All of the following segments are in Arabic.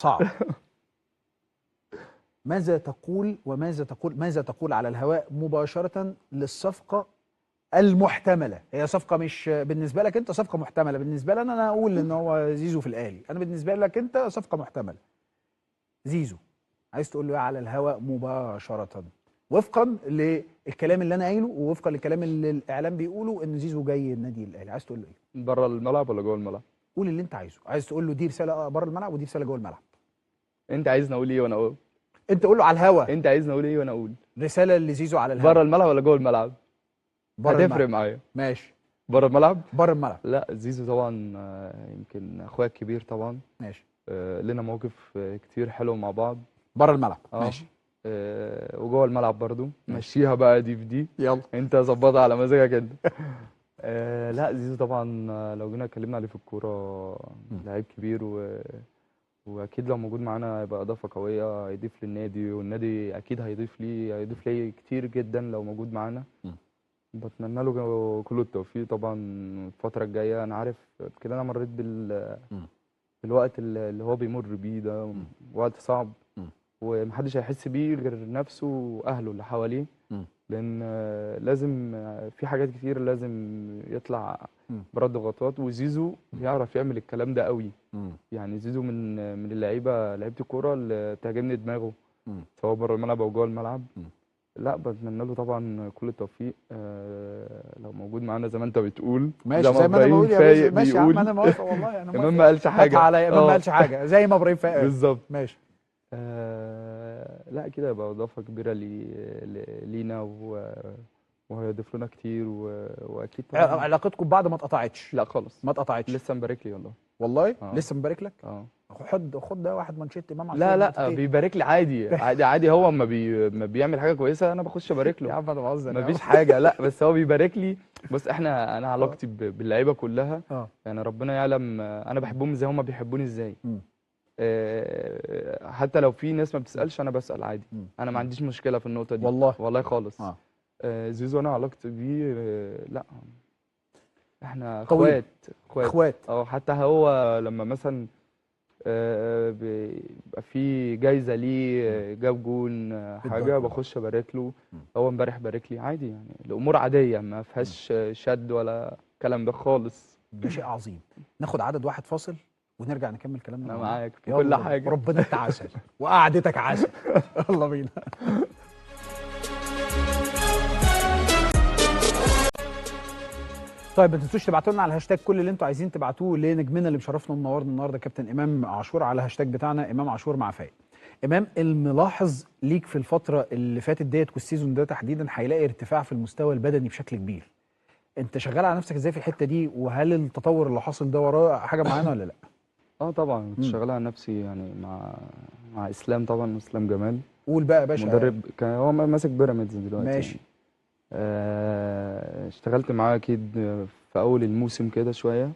صعب. ماذا تقول ماذا تقول على الهواء مباشرة للصفقة المحتملة؟ هي صفقة مش بالنسبة لك انت صفقة محتملة، بالنسبة لي انا اقول ان هو زيزو في الاهلي، انا بالنسبة لك انت صفقة محتملة. زيزو عايز تقول له ايه على الهواء مباشرة، وفقا للكلام اللي انا قايله ووفقا للكلام اللي الاعلام بيقوله ان زيزو جاي النادي الاهلي؟ عايز تقول له ايه؟ بره الملعب ولا جوه الملعب؟ قول اللي انت عايزه. عايز تقول له دي رسالة بره الملعب ودي رسالة جوه الملعب. انت عايزني اقول ايه وانا اقول؟ انت قول له على الهوا انت عايزني اقول ايه وانا اقول؟ رسالة لزيزو على الهوا. بره الملعب ولا جوه الملعب؟ بره هتفرق الملعب. معايا. ماشي. بره الملعب. بره الملعب. لا زيزو طبعا يمكن اخويا الكبير طبعا. ماشي. لنا مواقف كتير حلوه مع بعض. بره الملعب. ماشي. وجوه الملعب برضو مشيها بقى دي في دي. يلا. انت ظبطها على مزاجك انت. لا زيزو طبعا لو جينا اتكلمنا عليه في الكوره لعيب كبير واكيد لو موجود معانا هيبقى اضافه قويه، هيضيف للنادي والنادي اكيد هيضيف لي كتير جدا لو موجود معانا. بتمنى له كل التوفيق طبعا الفتره الجايه. انا عارف كده انا مريت بالوقت اللي هو بيمر بيه ده، وقت صعب ومحدش هيحس بيه غير نفسه واهله اللي حواليه، لان لازم في حاجات كتير لازم يطلع بره الضغوطات، وزيزو يعرف يعمل الكلام ده قوي. يعني زيزو من لعيبه الكوره اللي بتعجبني دماغه سواء بره الملعب او جوه الملعب. لا بتمنى له طبعا كل التوفيق لو موجود معانا زي ما انت بتقول. ماشي زي ما انا ابراهيم بقول يا باشا. فايق ماشي يا عم بيقول. انا موافق والله انا موافق. امام ما قالش حاجه. عليا امام ما قالش حاجه زي ما ابراهيم فايق. بالظبط. ماشي. لا كده يبقى اضافه كبيره لينا وهيضيف لنا كتير واكيد طبعا. علاقتكم ببعض ما اتقطعتش؟ لا خالص ما اتقطعتش. لسه مبارك لي والله. والله لسه مبارك لك. خد ده واحد مانشيت امام عاشور. لا بيبارك لي عادي عادي هو ما بيعمل حاجه كويسه انا بخش ابارك له. يا عم انا بهزر. مفيش حاجه لا بس هو بيبارك لي. بص انا علاقتي باللعيبه كلها يعني ربنا يعلم انا بحبهم ازاي هم بيحبوني ازاي. حتى لو في ناس ما بتسالش انا بسال عادي. انا ما عنديش مشكله في النقطه دي والله خالص. زيزو انا علاقتي بيه لا احنا اخوات. حتى هو لما مثلا بيبقى في جايزه ليه جاب جون حاجه بخش ابارك له. هو امبارح بارك لي عادي يعني الامور عاديه ما فيهاش شد ولا الكلام ده خالص. ده شيء عظيم. ناخد عدد واحد فاصل ونرجع نكمل كلامنا. انا معاك في كل حاجه. ربنا انت عسل وقعدتك عسل. يلا بينا. طيب ما تنسوش تبعتوا لنا على الهاشتاج كل اللي انتوا عايزين تبعتوه لنجمنا اللي مشرفنا ومنورنا النهارده كابتن امام عاشور على الهاشتاج بتاعنا امام عاشور مع فايق. امام الملاحظ ليك في الفتره اللي فاتت ديت والسيزون ده تحديدا هيلاقي ارتفاع في المستوى البدني بشكل كبير. انت شغال على نفسك ازاي في الحته دي، وهل التطور اللي حاصل ده وراه حاجه معينه ولا لا؟ طبعا كنت شغال على نفسي يعني مع اسلام طبعا. اسلام جمال قول بقى يا باشا. مدرب كان هو ماسك بيراميدز دلوقتي. ماشي يعني. اشتغلت معاه اكيد في اول الموسم كده شويه.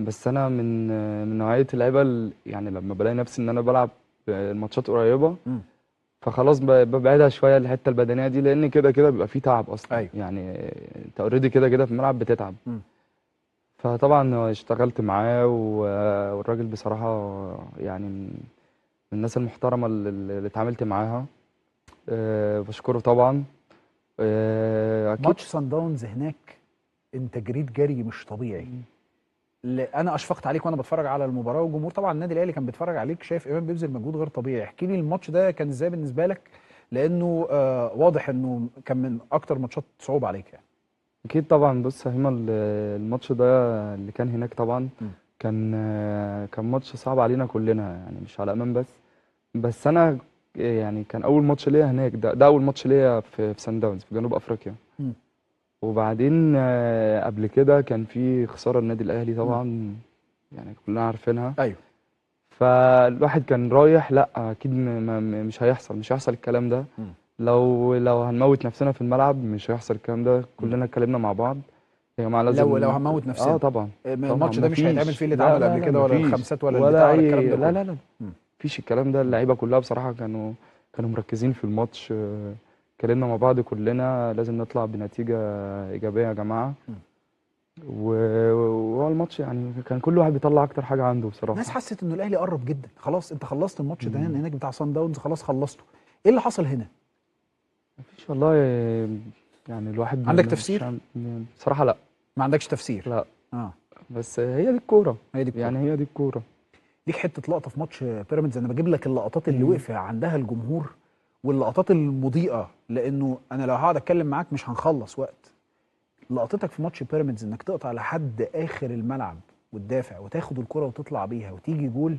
بس انا من نوعيه اللعيبه يعني لما بلاقي نفسي ان انا بلعب الماتشات قريبه فخلاص ببعدها شويه الحته البدنيه دي لان كده بيبقى فيه تعب اصلا. أيوة. يعني انت اوريدي كده في الملعب بتتعب. فطبعا اشتغلت معاه والراجل بصراحه يعني من الناس المحترمه اللي اتعاملت معاها. بشكره طبعا. ماتش صن داونز هناك انت جريت جري مش طبيعي. انا اشفقت عليك وانا بتفرج على المباراه، والجمهور طبعا النادي الاهلي كان بيتفرج عليك شايف امام بيبذل مجهود غير طبيعي. احكي لي الماتش ده كان ازاي بالنسبه لك، لانه واضح انه كان من اكتر ماتشات صعوبه عليك يعني. اكيد طبعا. بص يا هيما الماتش ده اللي كان هناك طبعا كان ماتش صعب علينا كلنا يعني مش على امام بس انا يعني كان اول ماتش ليا هناك. ده اول ماتش ليا في سان داونز في جنوب افريقيا. وبعدين قبل كده كان في خساره النادي الاهلي طبعا يعني كلنا عارفينها. ايوه. فالواحد كان رايح لا اكيد مش هيحصل الكلام ده. لو هنموت نفسنا في الملعب مش هيحصل الكلام ده. كلنا اتكلمنا مع بعض يا جماعه لازم لو هنموت نفسنا. طبعا الماتش ده مش هيتعمل فيه اللي اتعمل قبل كده ولا الخمسات ولا البتاع ولا الكلام ده لا مفيش الكلام ده. اللعيبه كلها بصراحه كانوا مركزين في الماتش. اتكلمنا مع بعض كلنا لازم نطلع بنتيجه ايجابيه يا جماعه. وهو الماتش يعني كان كل واحد بيطلع اكتر حاجه عنده الناس بصراحه. حست انه الاهلي قرب جدا، خلاص انت خلصت الماتش ده مم. هناك بتاع سان داونز، خلاص خلصته. ايه اللي حصل هنا؟ مفيش والله، يعني الواحد عندك مش تفسير؟ بصراحه لا. ما عندكش تفسير؟ لا، اه. بس هي دي الكوره، هي دي الكوره. يعني هي دي الكوره. ليك حته لقطه في ماتش بيراميدز، انا بجيب لك اللقطات اللي مم. وقف عندها الجمهور واللقطات المضيئه، لانه انا لو هقعد اتكلم معاك مش هنخلص وقت. لقطتك في ماتش بيراميدز انك تقطع لحد اخر الملعب وتدافع وتاخد الكره وتطلع بيها وتيجي جول،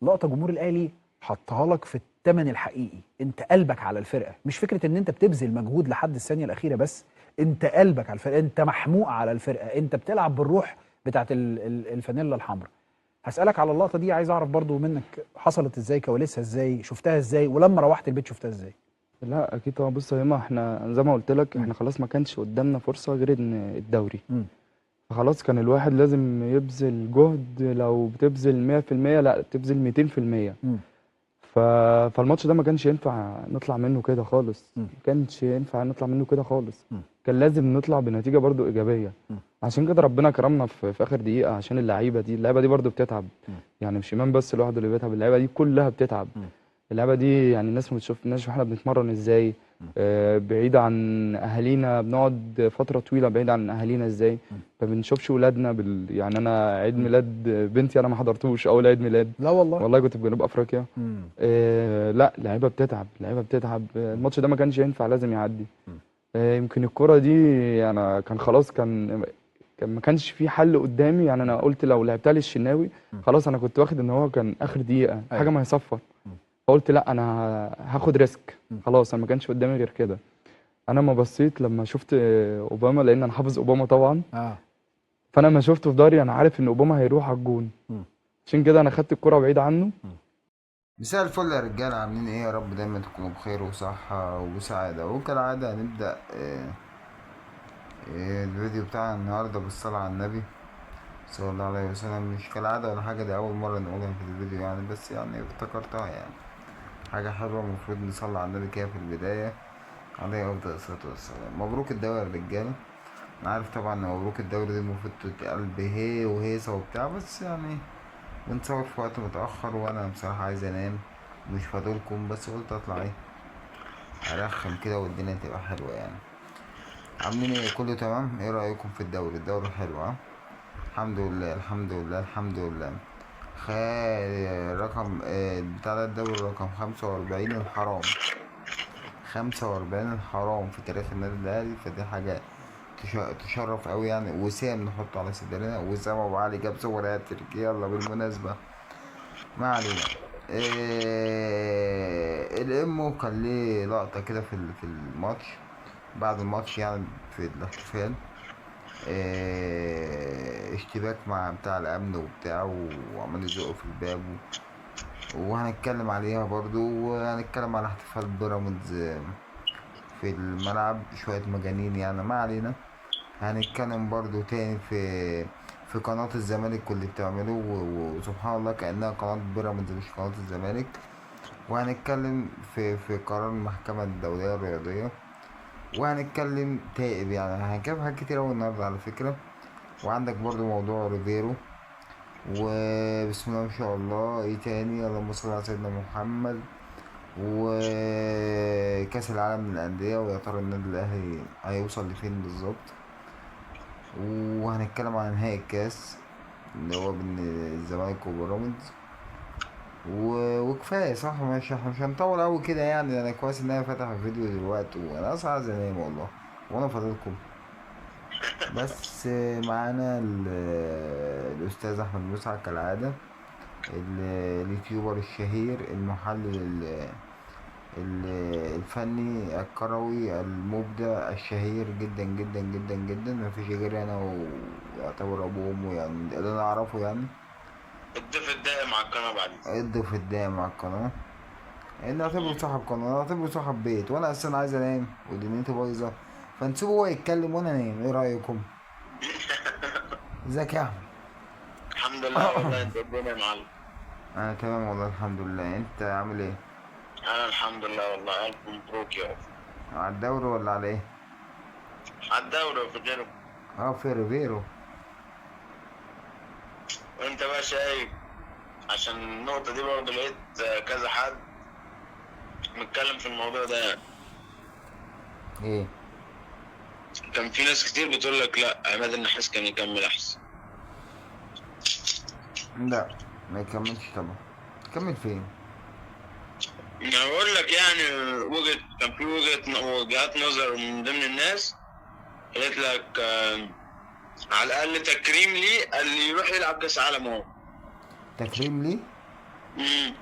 لقطه جمهور الاهلي حطها لك في الثمن الحقيقي. انت قلبك على الفرقه، مش فكره ان انت بتبذل مجهود لحد الثانيه الاخيره بس، انت قلبك على الفرقه، انت محموق على الفرقه، انت بتلعب بالروح بتاعت الفانيلا الحمراء. هسألك على اللقطة دي، عايز اعرف برضو منك حصلت ازاي، كواليسها ازاي، شفتها ازاي، ولما روحت البيت شفتها ازاي؟ لا اكيد طبعا. بص يا اما احنا زي ما قلت لك، مم. احنا خلاص ما كانش قدامنا فرصه غير ان الدوري. مم. فخلاص كان الواحد لازم يبذل جهد، لو بتبذل 100% لا تبذل 200%. مم. ف... فالماتش ده ما كانش ينفع نطلع منه كده خالص، مم. ما كانش ينفع نطلع منه كده خالص. مم. كان لازم نطلع بنتيجة برضو إيجابية. مم. عشان كده ربنا كرمنا في آخر دقيقة، عشان اللعيبة دي برضو بتتعب. مم. يعني مش إمام بس لوحده اللي بيتعب، اللعيبة دي كلها بتتعب. مم. اللعبة دي يعني الناس ما بتشوفناش واحنا بنتمرن ازاي، مم. بعيد عن اهالينا، بنقعد فترة طويلة بعيد عن اهالينا ازاي. مم. ما بنشوفش ولادنا يعني انا عيد مم. ميلاد بنتي انا ما حضرتوش، اول عيد ميلاد. لا والله. والله كنت في جنوب افريقيا. مم. لا اللعيبة بتتعب، اللعيبة بتتعب. الماتش ده ما كانش ينفع، لازم يعدي. مم. يمكن الكرة دي انا كان خلاص، كان ما كانش في حل قدامي. يعني انا قلت لو لعبتها للشناوي مم. خلاص، انا كنت واخد ان هو كان اخر دقيقة ايوه. حاجة ما هيصفر. مم. فقلت لا انا هاخد ريسك. مم. خلاص انا ما كانش قدامي غير كده. انا ما بصيت لما شفت اوباما، لان انا حافظ اوباما طبعا. اه. فانا ما شفته في ضهري انا عارف ان اوباما هيروح على الجون. مم. عشان كده انا خدت الكرة بعيد عنه. مم. مساء الفل يا رجالة، عاملين ايه؟ يا رب دايما تكونوا بخير وصحة وسعادة. وكالعادة هنبدأ الفيديو بتاعنا النهاردة بالصلاة على النبي صلى الله عليه وسلم. مش كالعادة ولا حاجة، دي أول مرة نقولها في الفيديو يعني، بس يعني افتكرتها يعني حاجة حلوة. المفروض نصلي على النبي كده في البداية عليه أفضل الصلاة والسلام. مبروك الدوري يا رجالة. أنا عارف طبعا إن مبروك الدوري دي المفروض تتقال بهي وهيصة وبتاع، بس يعني بنصور في وقت متأخر وأنا بصراحة عايز أنام، مش فاضلكم، بس قلت أطلع ايه أرخم كده والدنيا تبقى حلوة يعني. عاملين ايه؟ كله تمام؟ ايه رأيكم في الدوري؟ الدوري حلو ها؟ الحمد لله الحمد لله الحمد لله. رقم بتاع ده الدوري رقم 45 الحرام، 45 الحرام في تاريخ النادي الأهلي، فدي حاجة تشرف قوي يعني. وسام نحطه على صدرنا، وسام أبو علي جاب صور هاتريك. يلا بالمناسبة ما علينا. الامو كان ليه لقطة كده في الماتش، بعد الماتش يعني في الاحتفال. اشتباك مع بتاع الامن وبتاع، وعمال يزقوا في الباب وهنتكلم عليها برضو. وهنتكلم على احتفال بيراميدز في الملعب، شوية مجانين يعني، ما علينا. هنتكلم برضو تاني في قناة الزمالك واللي بتعمله، وسبحان الله كأنها قناة بيراميدز مش قناة الزمالك. وهنتكلم في قرار المحكمة الدولية الرياضية، وهنتكلم تائب يعني. هنتكلم حاجات كتير أوي النهاردة على فكرة. وعندك برضو موضوع ريفيرو، وبسم الله ما شاء الله. ايه تاني؟ اللهم صل على سيدنا محمد. وكأس العالم للأندية، ويا ترى النادي الأهلي هيوصل لفين بالظبط. وهنتكلم عن نهائي الكاس اللي هو بين الزمالك وبيراميدز. وكفايه صح، مش هنطول اوي كده يعني. انا كويس ان انا فاتح الفيديو دلوقتي، وانا اصلا عايز انام والله، وانا فاضلكم. بس معانا الاستاذ احمد مسعد كالعاده، اليوتيوبر الشهير، المحلل الفني الكروي المبدع الشهير جدا جدا جدا جدا. مفيش غيري انا، ويعتبر ابوه وامه يعني اللي انا اعرفه يعني. الضيف الدائم على القناة بعد. الضيف الدائم على القناه، ان اعتبره صاحب قناه، اعتبره صاحب بيت، وانا اصلا عايز انام ودنيتي بايظه، فنسيبه هو يتكلم وانا انام. ايه رايكم؟ ازيك يا احمد؟ الحمد لله والله، انت الدنيا يا معلم. انا تمام والله الحمد لله. انت عامل ايه؟ انا الحمد لله والله، الف مبروك يا رب. على الدوري ولا على ايه؟ على الدوري وفي غيره. اه في ريفيرو. وانت بقى شايف، عشان النقطة دي برضه لقيت كذا حد متكلم في الموضوع ده يعني. ايه؟ كان في ناس كتير بتقول لك لا، عماد النحاس كان يكمل احسن. لا، ما يكملش طبعا. يكمل فين؟ انا بقول لك يعني كان في وجهات نظر من ضمن الناس قالت لك على الاقل تكريم ليه اللي يروح يلعب كاس عالم اهو. تكريم ليه؟ مم.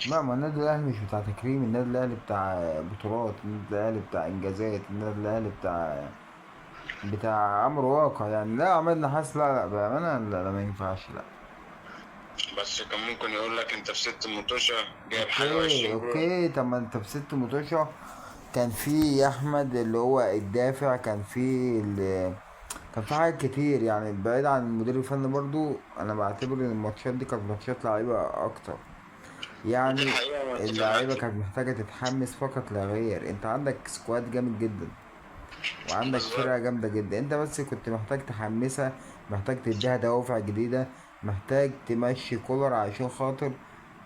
لا، ما النادي الاهلي مش بتاع تكريم، النادي الاهلي بتاع بطولات، النادي الاهلي بتاع انجازات، النادي الاهلي بتاع امر واقع يعني. لا، عماد نحاس لا لا بامانه، لا, لا ما ينفعش، لا. بس كان ممكن يقول لك انت في 6 مطوشة جايب حاجة اوكي و20 جول. اوكي، طب ما انت في 6 مطوشة كان في احمد اللي هو الدافع، كان في حاجات كتير يعني، بعيد عن المدير الفني برضو. انا بعتبر ان الماتشات دي كانت ماتشات لعيبه اكتر دي يعني. الحقيقة ما اتفق معاك اللعيبه فيها. كانت محتاجه تتحمس فقط لا غير. انت عندك سكواد جامد جدا، وعندك بالظبط. فرقه جامده جدا، انت بس كنت محتاج تحمسها، محتاج تديها دوافع جديده، محتاج تمشي كولر عشان خاطر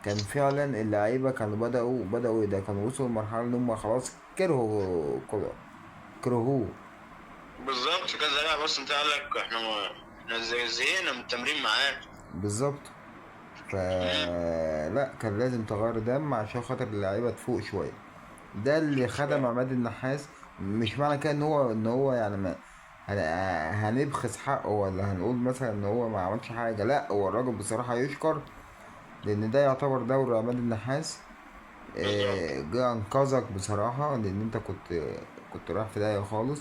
كان فعلا اللعيبه كانوا بدأوا ده، كانوا وصلوا لمرحله ان هم خلاص كرهوا كولر، كرهوه. بالظبط كذا لاعب اصلا انت قال لك احنا زهقنا من التمرين معاه. بالظبط. مم. لا، كان لازم تغير دم عشان خاطر اللعيبه تفوق شويه. ده اللي خدم عماد النحاس. مش معنى كده ان هو يعني ما هنبخس حقه ولا هنقول مثلا ان هو ما عملش حاجه. لا، هو الراجل بصراحه يشكر، لان ده يعتبر دوري عماد النحاس. بالظبط. جه انقذك بصراحه، لان انت كنت رايح في داهيه خالص.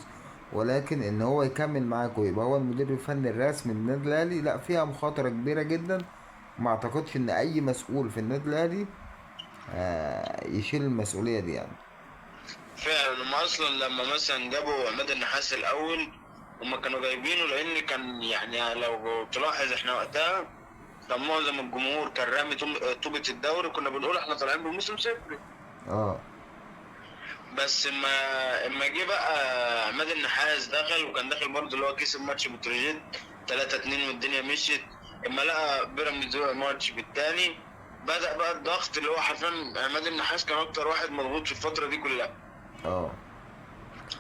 ولكن ان هو يكمل معاك ويبقى هو المدير الفني الرسمي للنادي الاهلي، لا، فيها مخاطره كبيره جدا. ما اعتقدش ان اي مسؤول في النادي الاهلي يشيل المسؤوليه دي يعني. فعلا هم اصلا لما مثلا جابوا عماد النحاس الاول هم كانوا جايبينه لان كان يعني لو تلاحظ احنا وقتها كان معظم الجمهور كان رامي طوبة الدوري، كنا بنقول احنا طالعين بموسم صفري. اه. بس اما جه بقى عماد النحاس دخل، وكان داخل برضه اللي هو كسب ماتش بتروجيت 3-2 والدنيا مشيت. اما لقى بيراميدز وقع ماتش بالتاني، بدأ بقى الضغط اللي هو حرفيا عماد النحاس كان اكتر واحد مضغوط في الفترة دي كلها. اه.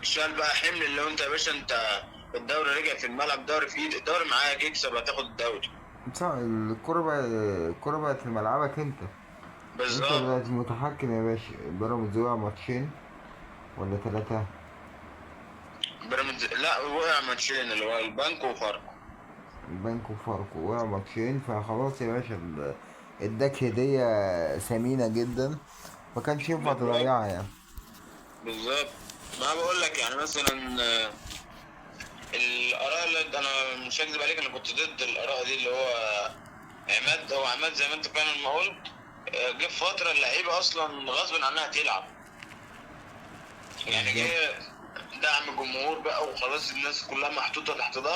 شال بقى حمل اللي هو انت يا باشا انت الدوري رجع في الملعب، الدوري في ايد الدوري معاك، اكسب هتاخد الدوري. صح، الكرة بقت في ملعبك انت. انت بالظبط. بقيت متحكم يا باشا. بيراميدز وقع ماتشين ولا 3؟ بيراميدز لا وقع ماتشين اللي هو البنك وفاركو. البنك وفاركو وقع ماتشين، فخلاص يا باشا اداك هدية ثمينة جدا، ما كانش ينفع بالظبط. تضيعها يعني. بالظبط. ما بقول لك يعني مثلا الاراء اللي انا مش هكذب عليك انا كنت ضد الاراء دي اللي هو عماد زي ما انت فعلا ما قلت. جه في فتره اللعيبه اصلا غصب عنها تلعب، يعني بالظبط. جه دعم جمهور بقى وخلاص الناس كلها محطوطه تحت ضغط.